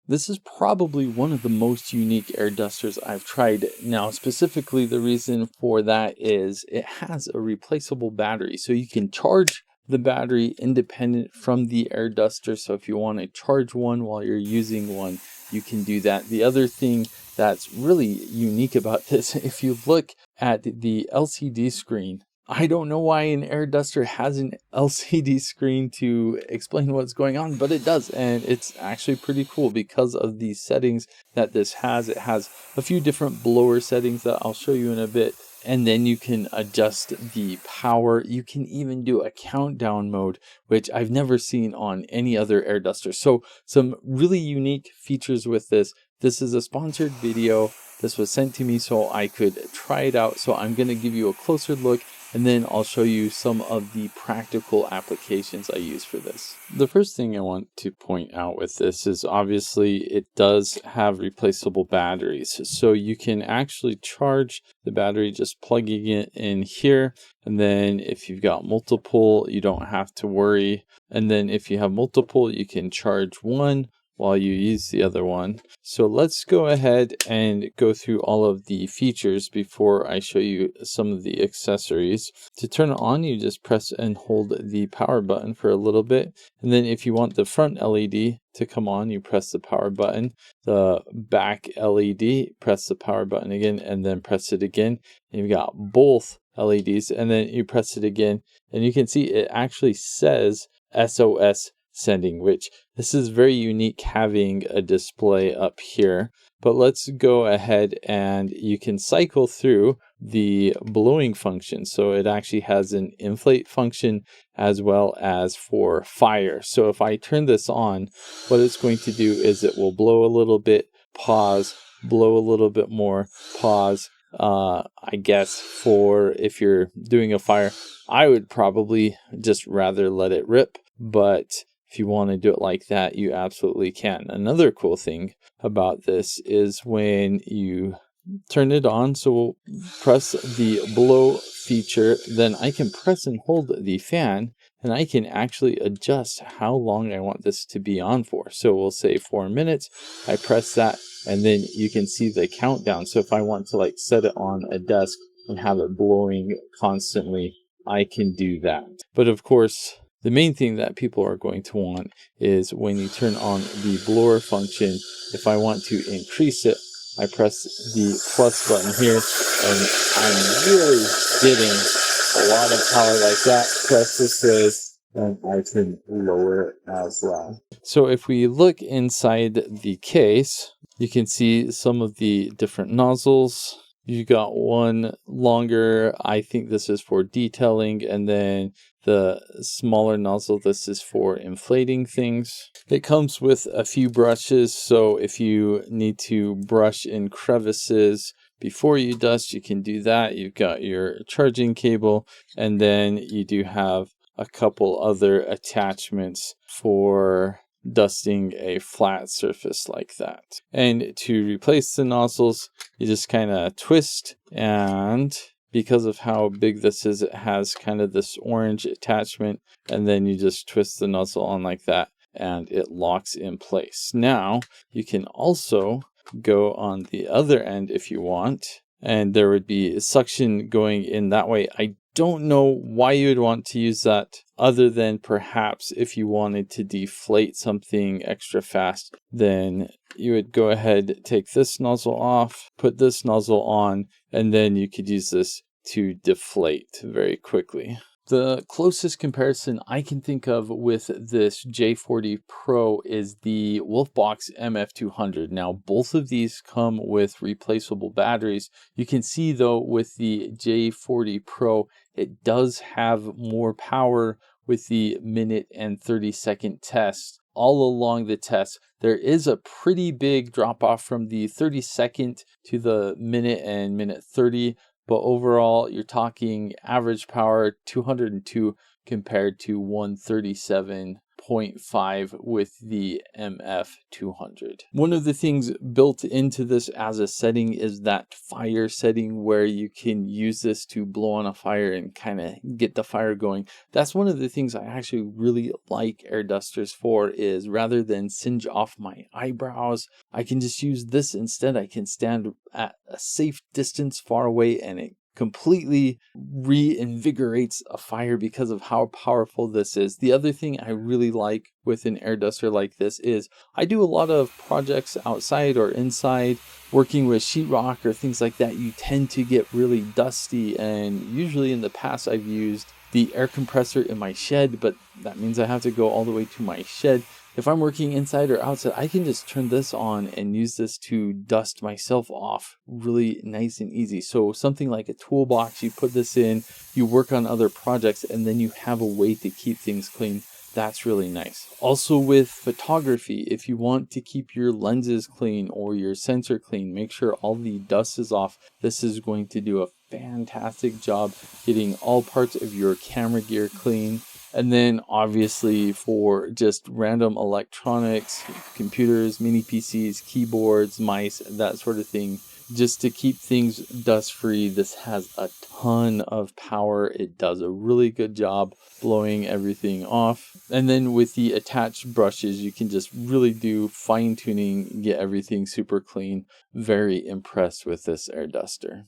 This is probably one of the most unique air dusters I've tried. Now, specifically, the reason for that is it has a replaceable battery. So you can charge the battery independent from the air duster. So if you want to charge one while you're using one, you can do that. The other thing that's really unique about this, if you look at the LCD screen, I don't know why an air duster has an LCD screen to explain what's going on, but it does. And it's actually pretty cool because of the settings that this has. It has a few different blower settings that I'll show you in a bit. And then you can adjust the power. You can even do a countdown mode, which I've never seen on any other air duster. So some really unique features with this. This is a sponsored video. This was sent to me so I could try it out. So I'm going to give you a closer look, and then I'll show you some of the practical applications I use for this. The first thing I want to point out with this is obviously it does have replaceable batteries. So you can actually charge the battery just plugging it in here. And then if you've got multiple, you don't have to worry. And then if you have multiple, you can charge one while you use the other one. So let's go ahead and go through all of the features before I show you some of the accessories. To turn it on, you just press and hold the power button for a little bit. And then if you want the front LED to come on, you press the power button. The back LED, press the power button again, and then press it again. And you've got both LEDs, and then you press it again. And you can see it actually says SOS sending, which this is very unique having a display up here. But let's go ahead and you can cycle through the blowing function. So it actually has an inflate function as well as for fire. So if I turn this on, what it's going to do is it will blow a little bit, pause, blow a little bit more, pause. I guess for if you're doing a fire, I would probably just rather let it rip, but if you want to do it like that, you absolutely can. Another cool thing about this is when you turn it on, so we'll press the blow feature, then I can press and hold the fan, and I can actually adjust how long I want this to be on for. So we'll say 4 minutes, I press that, and then you can see the countdown. So if I want to like set it on a desk and have it blowing constantly, I can do that. But of course, the main thing that people are going to want is when you turn on the blower function, if I want to increase it, I press the plus button here, and I'm really getting a lot of power like that. Press this way, and I can lower it as well. So if we look inside the case, you can see some of the different nozzles. You got one longer, I think this is for detailing, and then the smaller nozzle, this is for inflating things. It comes with a few brushes, so if you need to brush in crevices before you dust, you can do that. You've got your charging cable, and then you do have a couple other attachments for dusting a flat surface like that. And to replace the nozzles, you just kind of twist, and because of how big this is, it has kind of this orange attachment, and then you just twist the nozzle on like that and it locks in place. Now you can also go on the other end if you want, and there would be suction going in that way. I don't know why you would want to use that, other than perhaps if you wanted to deflate something extra fast, then you would go ahead, take this nozzle off, put this nozzle on, and then you could use this to deflate very quickly. The closest comparison I can think of with this J40 Pro is the Wolfbox MF200. Now, both of these come with replaceable batteries. You can see though with the J40 Pro, it does have more power with the minute and 30-second test. All along the test, there is a pretty big drop off from the 30-second to the minute and minute 30. But overall, you're talking average power 202 compared to 137.5 0.5 with the MF200. One of the things built into this as a setting is that fire setting, where you can use this to blow on a fire and kind of get the fire going. That's one of the things I actually really like air dusters for, is rather than singe off my eyebrows, I can just use this instead. I can stand at a safe distance far away, and it completely reinvigorates a fire because of how powerful this is. The other thing I really like with an air duster like this is I do a lot of projects outside or inside, working with sheetrock or things like that. You tend to get really dusty, and usually in the past I've used the air compressor in my shed, but that means I have to go all the way to my shed. If I'm working inside or outside, I can just turn this on and use this to dust myself off really nice and easy. So something like a toolbox, you put this in, you work on other projects, and then you have a way to keep things clean. That's really nice. Also with photography, if you want to keep your lenses clean or your sensor clean, make sure all the dust is off. This is going to do a fantastic job getting all parts of your camera gear clean. And then obviously for just random electronics, computers, mini PCs, keyboards, mice, that sort of thing, just to keep things dust free, this has a ton of power. It does a really good job blowing everything off. And then with the attached brushes, you can just really do fine tuning, get everything super clean. Very impressed with this air duster.